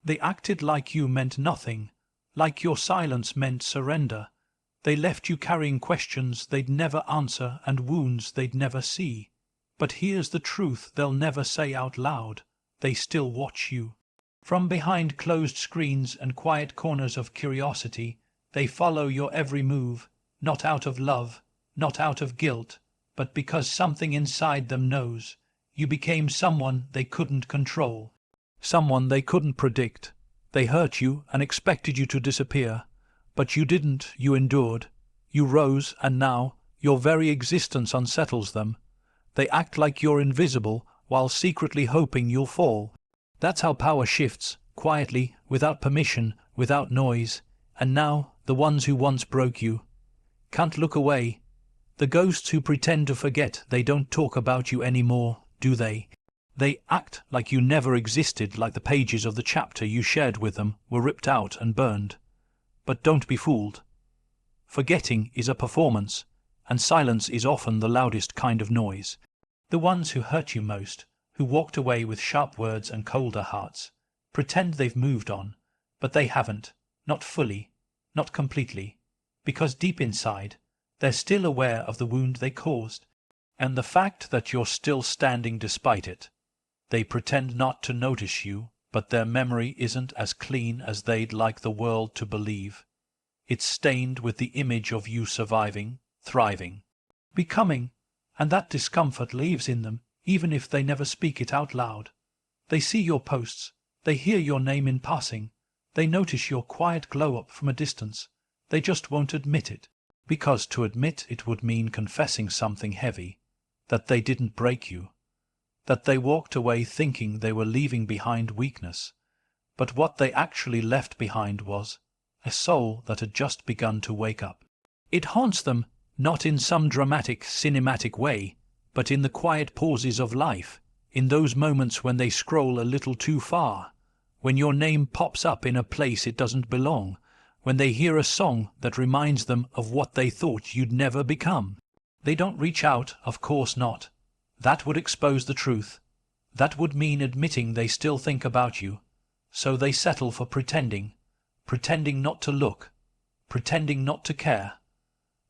They acted like you meant nothing, like your silence meant surrender. They left you carrying questions they'd never answer and wounds they'd never see. But here's the truth they'll never say out loud. They still watch you. From behind closed screens and quiet corners of curiosity, they follow your every move, not out of love, not out of guilt, but because something inside them knows. You became someone they couldn't control, someone they couldn't predict. They hurt you and expected you to disappear. But you didn't, you endured. You rose, and now your very existence unsettles them. They act like you're invisible while secretly hoping you'll fall. That's how power shifts, quietly, without permission, without noise. And now the ones who once broke you can't look away. The ghosts who pretend to forget they don't talk about you anymore, do they? They act like you never existed, like the pages of the chapter you shared with them were ripped out and burned. But don't be fooled. Forgetting is a performance, and silence is often the loudest kind of noise. The ones who hurt you most, who walked away with sharp words and colder hearts, pretend they've moved on, but they haven't, not fully, not completely, because deep inside, they're still aware of the wound they caused, and the fact that you're still standing despite it. They pretend not to notice you, but their memory isn't as clean as they'd like the world to believe. It's stained with the image of you surviving, thriving, becoming, and that discomfort lives in them, even if they never speak it out loud. They see your posts, they hear your name in passing, they notice your quiet glow-up from a distance. They just won't admit it, because to admit it would mean confessing something heavy, that they didn't break you, that they walked away thinking they were leaving behind weakness, but what they actually left behind was a soul that had just begun to wake up. It haunts them, not in some dramatic, cinematic way, but in the quiet pauses of life, in those moments when they scroll a little too far, when your name pops up in a place it doesn't belong, when they hear a song that reminds them of what they thought you'd never become. They don't reach out, of course not. That would expose the truth. That would mean admitting they still think about you. So they settle for pretending not to look, pretending not to care,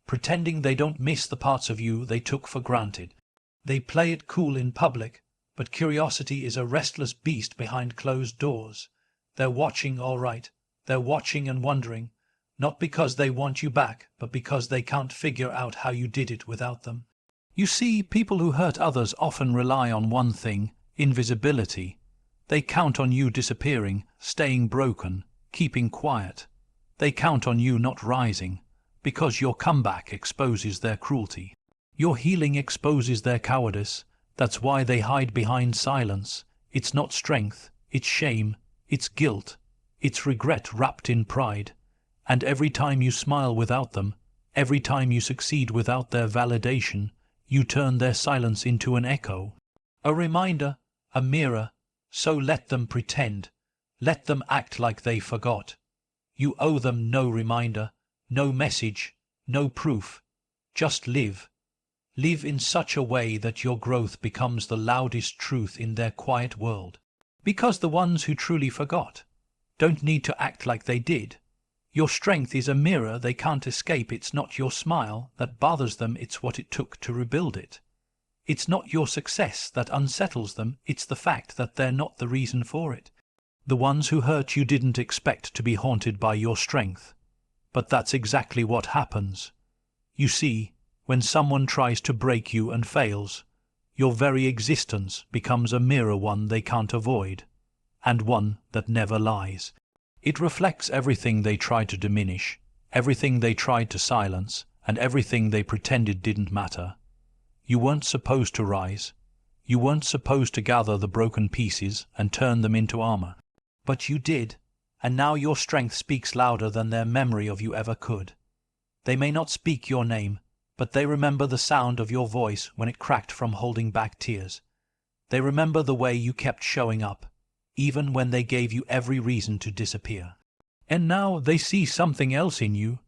pretending they don't miss the parts of you they took for granted. They play it cool in public, but curiosity is a restless beast behind closed doors. They're watching, all right. They're watching and wondering, not because they want you back, but because they can't figure out how you did it without them. You see, people who hurt others often rely on one thing, invisibility. They count on you disappearing, staying broken, keeping quiet. They count on you not rising, because your comeback exposes their cruelty. Your healing exposes their cowardice. That's why they hide behind silence. It's not strength, it's shame, it's guilt, it's regret wrapped in pride. And every time you smile without them, every time you succeed without their validation, you turn their silence into an echo, a reminder, a mirror. So let them pretend. Let them act like they forgot. You owe them no reminder, no message, no proof. Just live. Live in such a way that your growth becomes the loudest truth in their quiet world. Because the ones who truly forgot don't need to act like they did. Your strength is a mirror they can't escape. It's not your smile that bothers them, it's what it took to rebuild it. It's not your success that unsettles them, it's the fact that they're not the reason for it. The ones who hurt you didn't expect to be haunted by your strength. But that's exactly what happens. You see, when someone tries to break you and fails, your very existence becomes a mirror, one they can't avoid, and one that never lies. It reflects everything they tried to diminish, everything they tried to silence, and everything they pretended didn't matter. You weren't supposed to rise. You weren't supposed to gather the broken pieces and turn them into armor. But you did, and now your strength speaks louder than their memory of you ever could. They may not speak your name, but they remember the sound of your voice when it cracked from holding back tears. They remember the way you kept showing up, even when they gave you every reason to disappear. And now they see something else in you.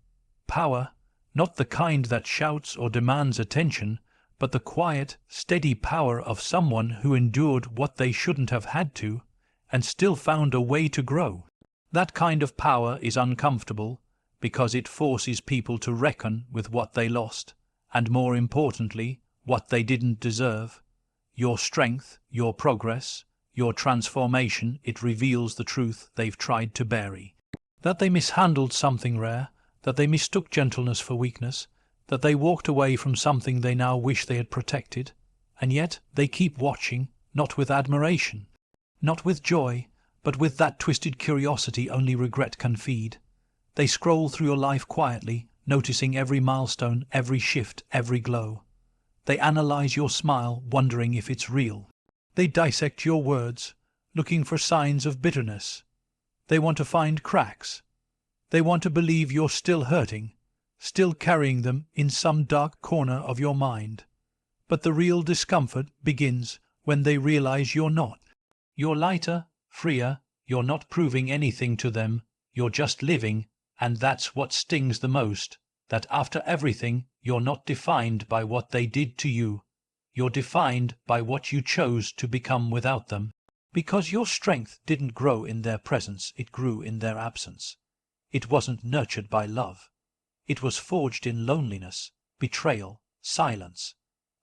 Power, not the kind that shouts or demands attention, but the quiet, steady power of someone who endured what they shouldn't have had to, and still found a way to grow. That kind of power is uncomfortable because it forces people to reckon with what they lost, and more importantly, what they didn't deserve. Your strength, your progress, your transformation, it reveals the truth they've tried to bury. That they mishandled something rare, that they mistook gentleness for weakness, that they walked away from something they now wish they had protected, and yet they keep watching, not with admiration, not with joy, but with that twisted curiosity only regret can feed. They scroll through your life quietly, noticing every milestone, every shift, every glow. They analyze your smile, wondering if it's real. They dissect your words, looking for signs of bitterness. They want to find cracks. They want to believe you're still hurting, still carrying them in some dark corner of your mind. But the real discomfort begins when they realize you're not. You're lighter, freer, you're not proving anything to them, you're just living, and that's what stings the most, that after everything, you're not defined by what they did to you. You're defined by what you chose to become without them. Because your strength didn't grow in their presence, it grew in their absence. It wasn't nurtured by love. It was forged in loneliness, betrayal, silence.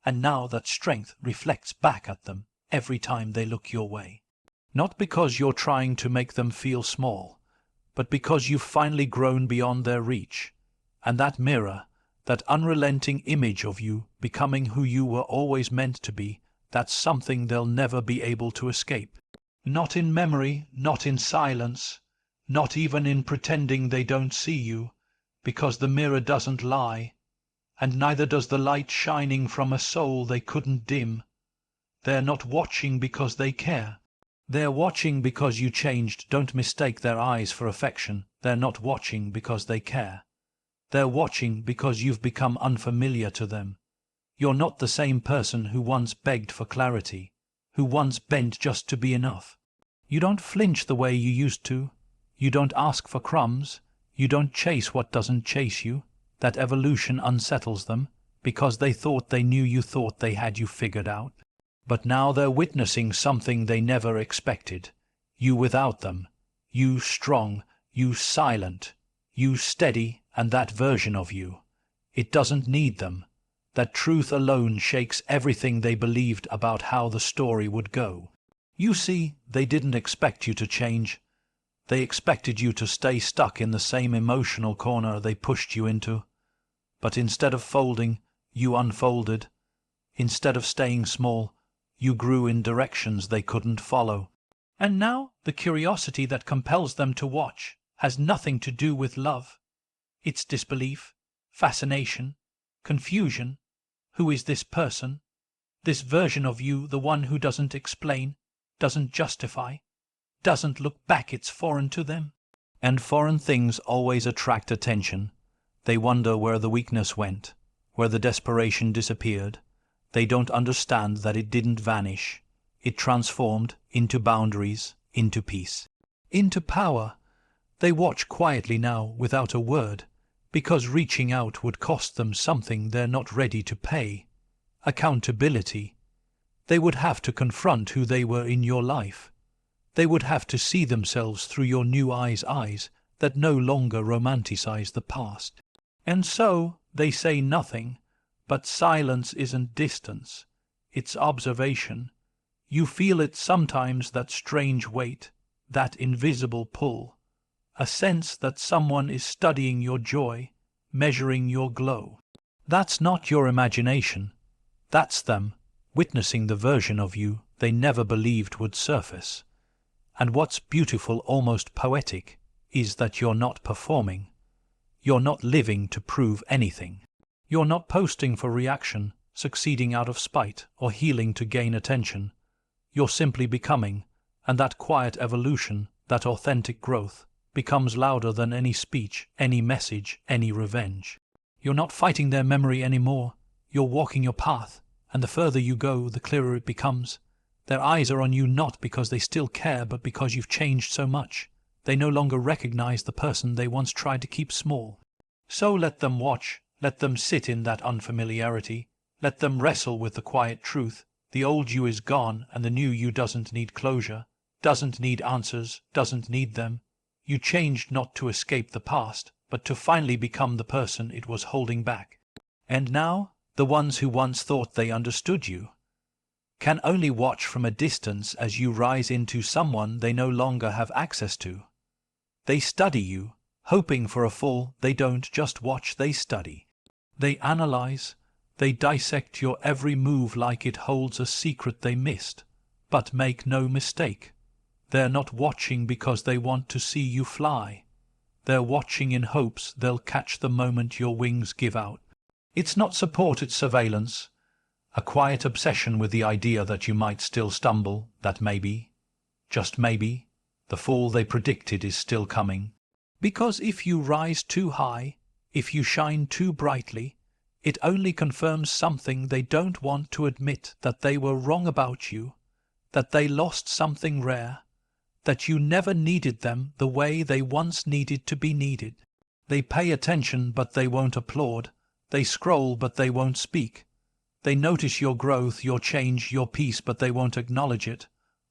And now that strength reflects back at them every time they look your way. Not because you're trying to make them feel small, but because you've finally grown beyond their reach. And that mirror, that unrelenting image of you becoming who you were always meant to be, that's something they'll never be able to escape. Not in memory, not in silence, not even in pretending they don't see you, because the mirror doesn't lie, and neither does the light shining from a soul they couldn't dim. They're not watching because they care. They're watching because you changed. Don't mistake their eyes for affection. They're not watching because they care. They're watching because you've become unfamiliar to them. You're not the same person who once begged for clarity, who once bent just to be enough. You don't flinch the way you used to. You don't ask for crumbs. You don't chase what doesn't chase you. That evolution unsettles them, because they thought they knew you thought they had you figured out. But now they're witnessing something they never expected. You without them. You strong. You silent. You steady, and that version of you. It doesn't need them. That truth alone shakes everything they believed about how the story would go. You see, they didn't expect you to change. They expected you to stay stuck in the same emotional corner they pushed you into. But instead of folding, you unfolded. Instead of staying small, you grew in directions they couldn't follow. And now the curiosity that compels them to watch has nothing to do with love. It's disbelief, fascination, confusion. Who is this person? This version of you, the one who doesn't explain, doesn't justify, doesn't look back. It's foreign to them. And foreign things always attract attention. They wonder where the weakness went, where the desperation disappeared. They don't understand that it didn't vanish. It transformed into boundaries, into peace, into power. They watch quietly now without a word, because reaching out would cost them something they're not ready to pay. Accountability. They would have to confront who they were in your life. They would have to see themselves through your new eyes that no longer romanticize the past. And so they say nothing, but silence isn't distance. It's observation. You feel it sometimes, that strange weight, that invisible pull, a sense that someone is studying your joy, measuring your glow. That's not your imagination. That's them, witnessing the version of you they never believed would surface. And what's beautiful, almost poetic, is that you're not performing. You're not living to prove anything. You're not posting for reaction, succeeding out of spite, or healing to gain attention. You're simply becoming, and that quiet evolution, that authentic growth, becomes louder than any speech, any message, any revenge. You're not fighting their memory anymore. You're walking your path, and the further you go, the clearer it becomes. Their eyes are on you not because they still care, but because you've changed so much. They no longer recognize the person they once tried to keep small. So let them watch, let them sit in that unfamiliarity, let them wrestle with the quiet truth. The old you is gone, and the new you doesn't need closure. doesn't need answers, doesn't need them. You changed not to escape the past, but to finally become the person it was holding back. And now, the ones who once thought they understood you can only watch from a distance as you rise into someone they no longer have access to. They study you, hoping for a fall. They don't just watch, they study. They analyze, they dissect your every move like it holds a secret they missed. But make no mistake, they're not watching because they want to see you fly. They're watching in hopes they'll catch the moment your wings give out. It's not support, it's surveillance. A quiet obsession with the idea that you might still stumble, that maybe, just maybe, the fall they predicted is still coming. Because if you rise too high, if you shine too brightly, it only confirms something they don't want to admit, that they were wrong about you, that they lost something rare, that you never needed them the way they once needed to be needed. They pay attention but they won't applaud. They scroll but they won't speak. They notice your growth, your change, your peace, but they won't acknowledge it.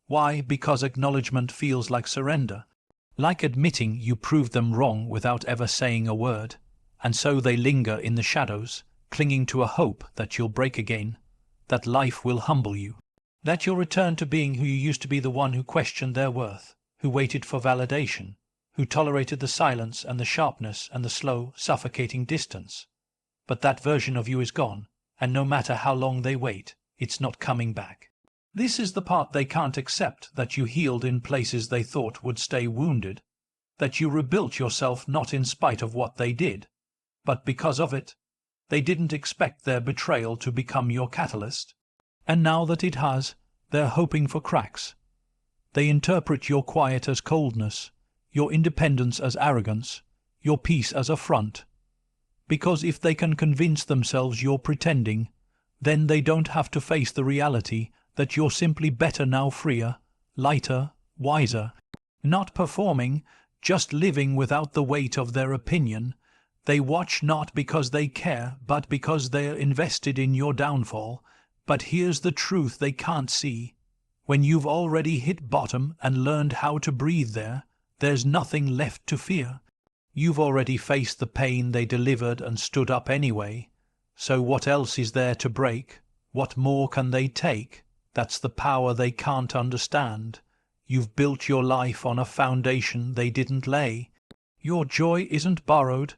Why? Because acknowledgement feels like surrender, like admitting you proved them wrong without ever saying a word. And so they linger in the shadows, clinging to a hope that you'll break again, that life will humble you, that you'll return to being who you used to be, the one who questioned their worth, who waited for validation, who tolerated the silence and the sharpness and the slow, suffocating distance. But that version of you is gone, and no matter how long they wait, it's not coming back. This is the part they can't accept, that you healed in places they thought would stay wounded, that you rebuilt yourself not in spite of what they did, but because of it. They didn't expect their betrayal to become your catalyst, and now that it has, they're hoping for cracks. They interpret your quiet as coldness, your independence as arrogance, your peace as affront. Because if they can convince themselves you're pretending, then they don't have to face the reality that you're simply better now, freer, lighter, wiser, not performing, just living without the weight of their opinion. They watch not because they care, but because they're invested in your downfall. But here's the truth they can't see. When you've already hit bottom and learned how to breathe there, there's nothing left to fear. You've already faced the pain they delivered and stood up anyway. So what else is there to break? What more can they take? That's the power they can't understand. You've built your life on a foundation they didn't lay. Your joy isn't borrowed.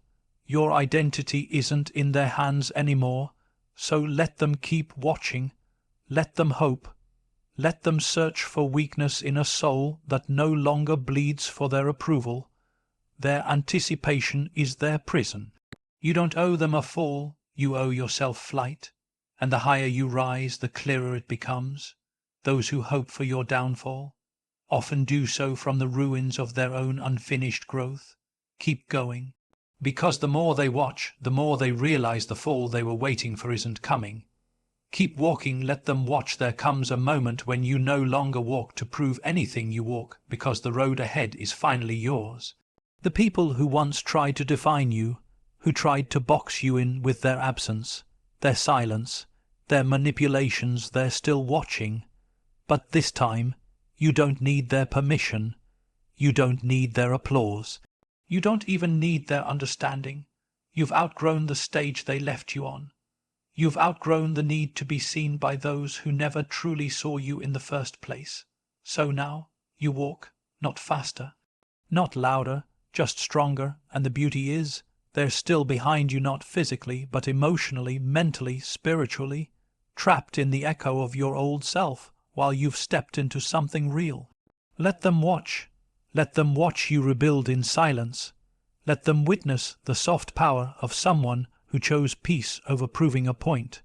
Your identity isn't in their hands anymore. So let them keep watching. Let them hope. Let them search for weakness in a soul that no longer bleeds for their approval. Their anticipation is their prison. You don't owe them a fall, you owe yourself flight. And the higher you rise, the clearer it becomes. Those who hope for your downfall often do so from the ruins of their own unfinished growth. Keep going, because the more they watch, the more they realize the fall they were waiting for isn't coming. Keep walking, let them watch. There comes a moment when you no longer walk to prove anything, you walk because the road ahead is finally yours. The people who once tried to define you, who tried to box you in with their absence, their silence, their manipulations, they're still watching. But this time, you don't need their permission. You don't need their applause. You don't even need their understanding. You've outgrown the stage they left you on. You've outgrown the need to be seen by those who never truly saw you in the first place. So now, you walk, not faster, not louder, just stronger, and the beauty is, they're still behind you, not physically, but emotionally, mentally, spiritually, trapped in the echo of your old self, while you've stepped into something real. Let them watch. Let them watch you rebuild in silence. Let them witness the soft power of someone who chose peace over proving a point.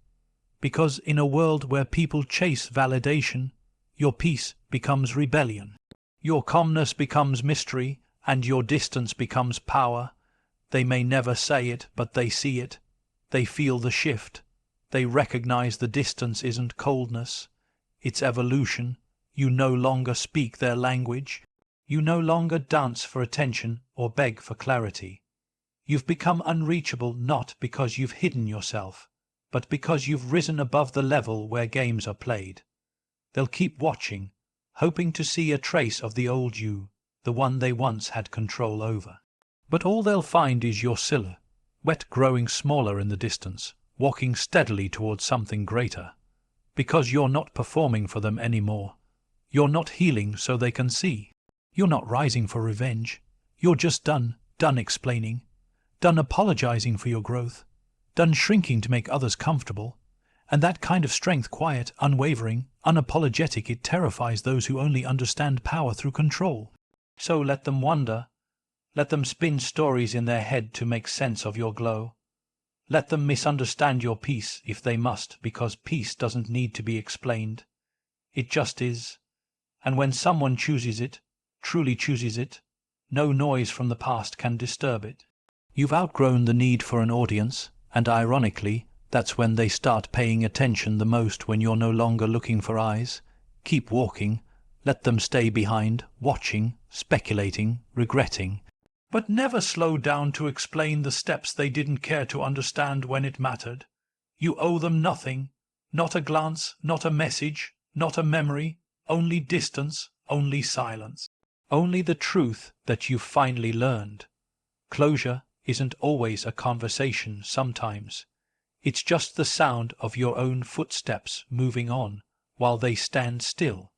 Because in a world where people chase validation, your peace becomes rebellion. Your calmness becomes mystery, and your distance becomes power. They may never say it, but they see it. They feel the shift. They recognize the distance isn't coldness. It's evolution. You no longer speak their language. You no longer dance for attention or beg for clarity. You've become unreachable not because you've hidden yourself, but because you've risen above the level where games are played. They'll keep watching, hoping to see a trace of the old you, the one they once had control over. But all they'll find is your silhouette growing smaller in the distance, walking steadily towards something greater. Because you're not performing for them anymore. You're not healing so they can see. You're not rising for revenge. You're just done explaining, done apologizing for your growth, done shrinking to make others comfortable. And that kind of strength, quiet, unwavering, unapologetic, it terrifies those who only understand power through control. So let them wonder. Let them spin stories in their head to make sense of your glow. Let them misunderstand your peace if they must, because peace doesn't need to be explained. It just is. And when someone chooses it, truly chooses it, no noise from the past can disturb it. You've outgrown the need for an audience, and ironically, that's when they start paying attention the most, when you're no longer looking for eyes. Keep walking. Let them stay behind, watching, speculating, regretting. But never slow down to explain the steps they didn't care to understand when it mattered. You owe them nothing. Not a glance, not a message, not a memory, only distance, only silence. Only the truth that you've finally learned. Closure isn't always a conversation. Sometimes it's just the sound of your own footsteps moving on while they stand still.